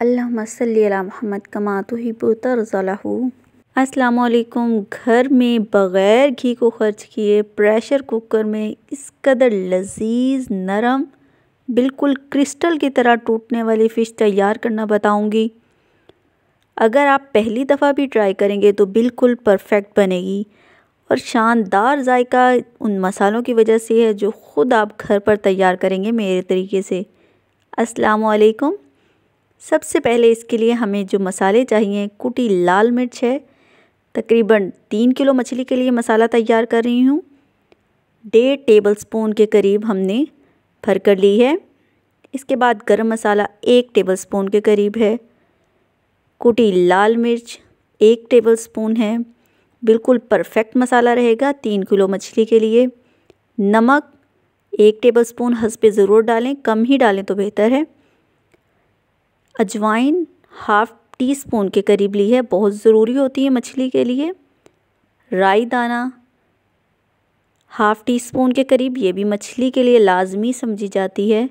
अल्लाहुम्मा सल्ली अला मुहम्मद कमा तुहिब्बु तरज़लहू। अस्सलामुअलैकुम। घर में बग़ैर घी को खर्च किए प्रेशर कुकर में इस कदर लजीज नरम बिल्कुल क्रिस्टल की तरह टूटने वाली फ़िश तैयार करना बताऊंगी। अगर आप पहली दफ़ा भी ट्राई करेंगे तो बिल्कुल परफेक्ट बनेगी और शानदार जायका उन मसालों की वजह से है जो ख़ुद आप घर पर तैयार करेंगे मेरे तरीके से। अस्सलामुअलैकुम। सबसे पहले इसके लिए हमें जो मसाले चाहिए, कुटी लाल मिर्च है, तकरीबन 3 किलो मछली के लिए मसाला तैयार कर रही हूँ। 1.5 टेबलस्पून के करीब हमने भर कर ली है। इसके बाद गरम मसाला 1 टेबलस्पून के करीब है। कुटी लाल मिर्च 1 टेबलस्पून है, बिल्कुल परफेक्ट मसाला रहेगा 3 किलो मछली के लिए। नमक 1 टेबलस्पून हस्बे ज़रूर डालें, कम ही डालें तो बेहतर है। अजवाइन 1/2 टीस्पून के करीब ली है, बहुत ज़रूरी होती है मछली के लिए। राई दाना 1/2 टीस्पून के करीब, ये भी मछली के लिए लाजमी समझी जाती है।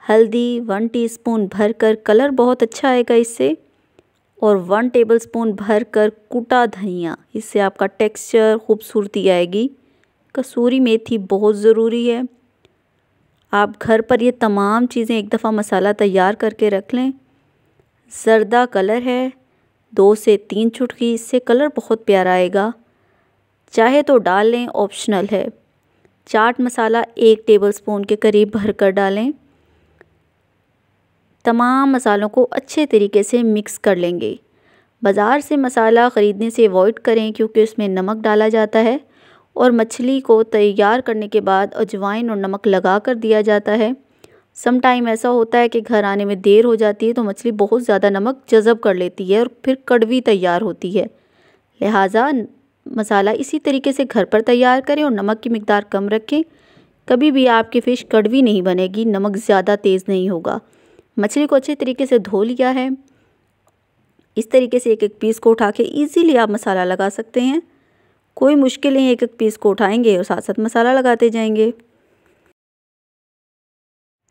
हल्दी 1 टीस्पून भरकर, कलर बहुत अच्छा आएगा इससे। और 1 टेबलस्पून भरकर कुटा धनिया, इससे आपका टेक्सचर खूबसूरती आएगी। कसूरी मेथी बहुत ज़रूरी है। आप घर पर ये तमाम चीज़ें एक दफ़ा मसाला तैयार करके रख लें। ज़र्दा कलर है 2 से 3 चुटकी, इससे कलर बहुत प्यारा आएगा, चाहे तो डाल लें, ऑप्शनल है। चाट मसाला 1 टेबलस्पून के करीब भरकर डालें। तमाम मसालों को अच्छे तरीके से मिक्स कर लेंगे। बाज़ार से मसाला ख़रीदने से अवॉइड करें क्योंकि उसमें नमक डाला जाता है और मछली को तैयार करने के बाद अजवाइन और नमक लगा कर दिया जाता है। सम टाइम ऐसा होता है कि घर आने में देर हो जाती है तो मछली बहुत ज़्यादा नमक जज़ब कर लेती है और फिर कड़वी तैयार होती है। लिहाजा मसाला इसी तरीके से घर पर तैयार करें और नमक की मिकदार कम रखें। कभी भी आपकी फ़िश कड़वी नहीं बनेगी, नमक ज़्यादा तेज़ नहीं होगा। मछली को अच्छे तरीके से धो लिया है। इस तरीके से एक एक पीस को उठा के ईज़िली आप मसाला लगा सकते हैं। कोई मुश्किल नहीं, एक एक पीस को उठाएंगे और साथ साथ मसाला लगाते जाएंगे।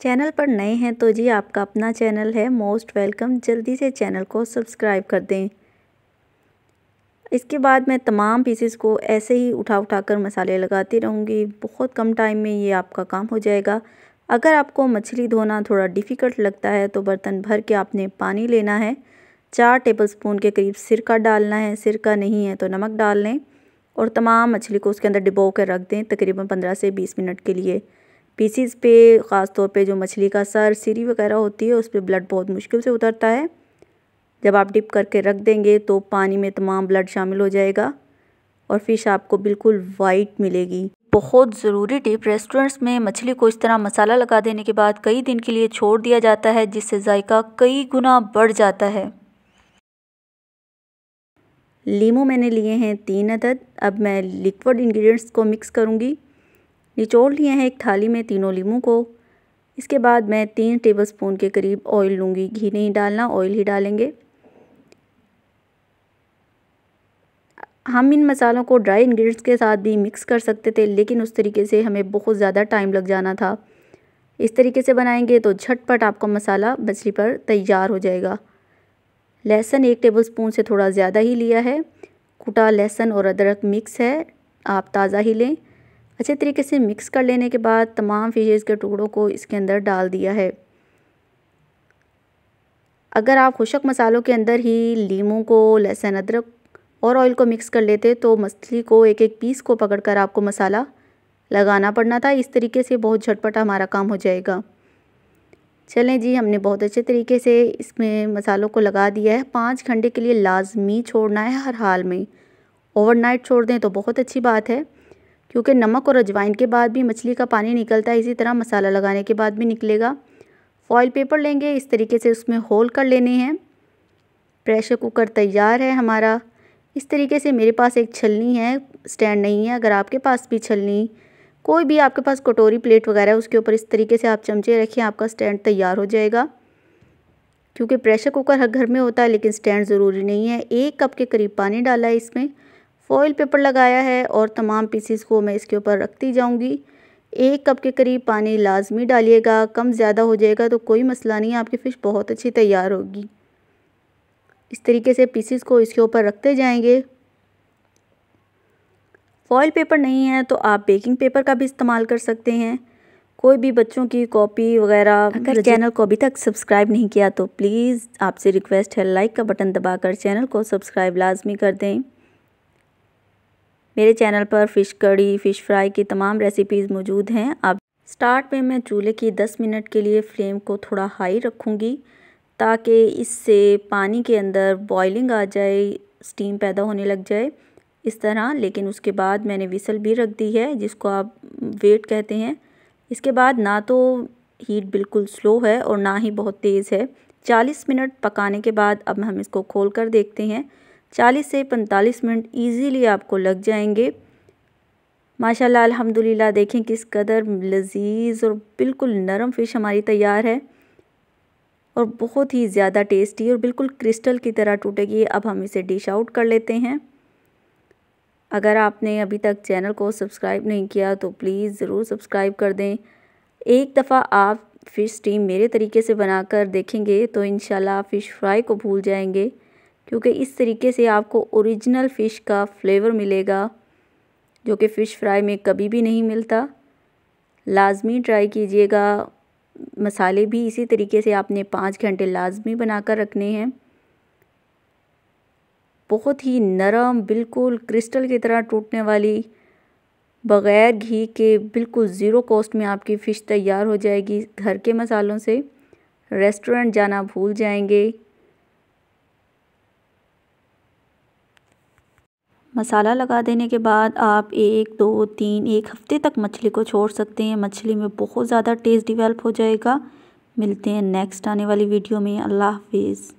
चैनल पर नए हैं तो जी आपका अपना चैनल है, मोस्ट वेलकम। जल्दी से चैनल को सब्सक्राइब कर दें। इसके बाद मैं तमाम पीसेस को ऐसे ही उठा कर मसाले लगाती रहूँगी। बहुत कम टाइम में ये आपका काम हो जाएगा। अगर आपको मछली धोना थोड़ा डिफ़िकल्ट लगता है तो बर्तन भर के आपने पानी लेना है। 4 टेबलस्पून के करीब सिरका डालना है, सिरका नहीं है तो नमक डाल लें और तमाम मछली को उसके अंदर डिबो कर रख दें तकरीबन 15 से 20 मिनट के लिए। पीसीस पे ख़ास तौर पे जो मछली का सर, सिरी वगैरह होती है उस पर ब्लड बहुत मुश्किल से उतरता है। जब आप डिप करके रख देंगे तो पानी में तमाम ब्लड शामिल हो जाएगा और फ़िश आपको बिल्कुल वाइट मिलेगी। बहुत ज़रूरी टिप, रेस्टोरेंट्स में मछली को इस तरह मसाला लगा देने के बाद कई दिन के लिए छोड़ दिया जाता है जिससे जायका कई गुना बढ़ जाता है। लीमू मैंने लिए हैं 3 अदद। अब मैं लिक्विड इंग्रेडिएंट्स को मिक्स करूँगी। निचोड़ लिए हैं एक थाली में तीनों लीमू को। इसके बाद मैं 3 टेबलस्पून के करीब ऑयल लूँगी। घी नहीं डालना, ऑयल ही डालेंगे। हम इन मसालों को ड्राई इंग्रेडिएंट्स के साथ भी मिक्स कर सकते थे, लेकिन उस तरीके से हमें बहुत ज़्यादा टाइम लग जाना था। इस तरीके से बनाएंगे तो झटपट आपका मसाला मछली पर तैयार हो जाएगा। लहसुन 1 टेबलस्पून से थोड़ा ज़्यादा ही लिया है। कुटा लहसुन और अदरक मिक्स है, आप ताज़ा ही लें। अच्छे तरीके से मिक्स कर लेने के बाद तमाम फिशेस के टुकड़ों को इसके अंदर डाल दिया है। अगर आप खुशक मसालों के अंदर ही लीमू को, लहसुन, अदरक और ऑयल को मिक्स कर लेते तो मछली को एक एक पीस को पकड़कर आपको मसाला लगाना पड़ना था। इस तरीके से बहुत झटपट हमारा काम हो जाएगा। चलें जी, हमने बहुत अच्छे तरीके से इसमें मसालों को लगा दिया है। 5 घंटे के लिए लाजमी छोड़ना है हर हाल में। ओवरनाइट छोड़ दें तो बहुत अच्छी बात है क्योंकि नमक और अजवाइन के बाद भी मछली का पानी निकलता है, इसी तरह मसाला लगाने के बाद भी निकलेगा। फॉइल पेपर लेंगे, इस तरीके से उसमें होल कर लेने हैं। प्रेशर कुकर तैयार है हमारा। इस तरीके से मेरे पास एक छलनी है, स्टैंड नहीं है। अगर आपके पास भी छलनी, कोई भी आपके पास कटोरी प्लेट वगैरह है, उसके ऊपर इस तरीके से आप चमचे रखिए, आपका स्टैंड तैयार हो जाएगा। क्योंकि प्रेशर कुकर हर घर में होता है लेकिन स्टैंड ज़रूरी नहीं है। 1 कप के करीब पानी डाला है इसमें, फॉइल पेपर लगाया है और तमाम पीसीस को मैं इसके ऊपर रखती जाऊंगी। 1 कप के करीब पानी लाजमी डालिएगा, कम ज़्यादा हो जाएगा तो कोई मसला नहीं, आपकी फ़िश बहुत अच्छी तैयार होगी। इस तरीके से पीसेस को इसके ऊपर रखते जाएंगे। फॉइल पेपर नहीं है तो आप बेकिंग पेपर का भी इस्तेमाल कर सकते हैं, कोई भी बच्चों की कॉपी वगैरह। अगर चैनल को अभी तक सब्सक्राइब नहीं किया तो प्लीज़ आपसे रिक्वेस्ट है, लाइक का बटन दबाकर चैनल को सब्सक्राइब लाजमी कर दें। मेरे चैनल पर फ़िश कड़ी, फ़िश फ्राई की तमाम रेसिपीज़ मौजूद हैं। अब स्टार्ट में मैं चूल्हे की 10 मिनट के लिए फ्लेम को थोड़ा हाई रखूँगी ताकि इससे पानी के अंदर बॉइलिंग आ जाए, स्टीम पैदा होने लग जाए इस तरह। लेकिन उसके बाद मैंने विसल भी रख दी है, जिसको आप वेट कहते हैं। इसके बाद ना तो हीट बिल्कुल स्लो है और ना ही बहुत तेज़ है। 40 मिनट पकाने के बाद अब हम इसको खोल कर देखते हैं। 40 से 45 मिनट इजीली आपको लग जाएंगे। माशाल्लाह अल्हम्दुलिल्लाह, देखें किस कदर लजीज और बिल्कुल नरम फ़िश हमारी तैयार है और बहुत ही ज़्यादा टेस्टी और बिल्कुल क्रिस्टल की तरह टूटेगी। अब हम इसे डिश आउट कर लेते हैं। अगर आपने अभी तक चैनल को सब्सक्राइब नहीं किया तो प्लीज़ ज़रूर सब्सक्राइब कर दें। एक दफ़ा आप फ़िश स्टीम मेरे तरीके से बनाकर देखेंगे तो इंशाल्लाह फ़िश फ्राई को भूल जाएंगे, क्योंकि इस तरीके से आपको ओरिजिनल फ़िश का फ्लेवर मिलेगा जो कि फ़िश फ्राई में कभी भी नहीं मिलता। लाजमी ट्राई कीजिएगा। मसाले भी इसी तरीके से आपने 5 घंटे लाजमी बनाकर रखने हैं। बहुत ही नरम, बिल्कुल क्रिस्टल की तरह टूटने वाली, बग़ैर घी के बिल्कुल ज़ीरो कॉस्ट में आपकी फ़िश तैयार हो जाएगी घर के मसालों से। रेस्टोरेंट जाना भूल जाएंगे। मसाला लगा देने के बाद आप 1, 2, 3 एक हफ़्ते तक मछली को छोड़ सकते हैं। मछली में बहुत ज़्यादा टेस्ट डेवलप हो जाएगा। मिलते हैं नेक्स्ट आने वाली वीडियो में। अल्लाह हाफिज़।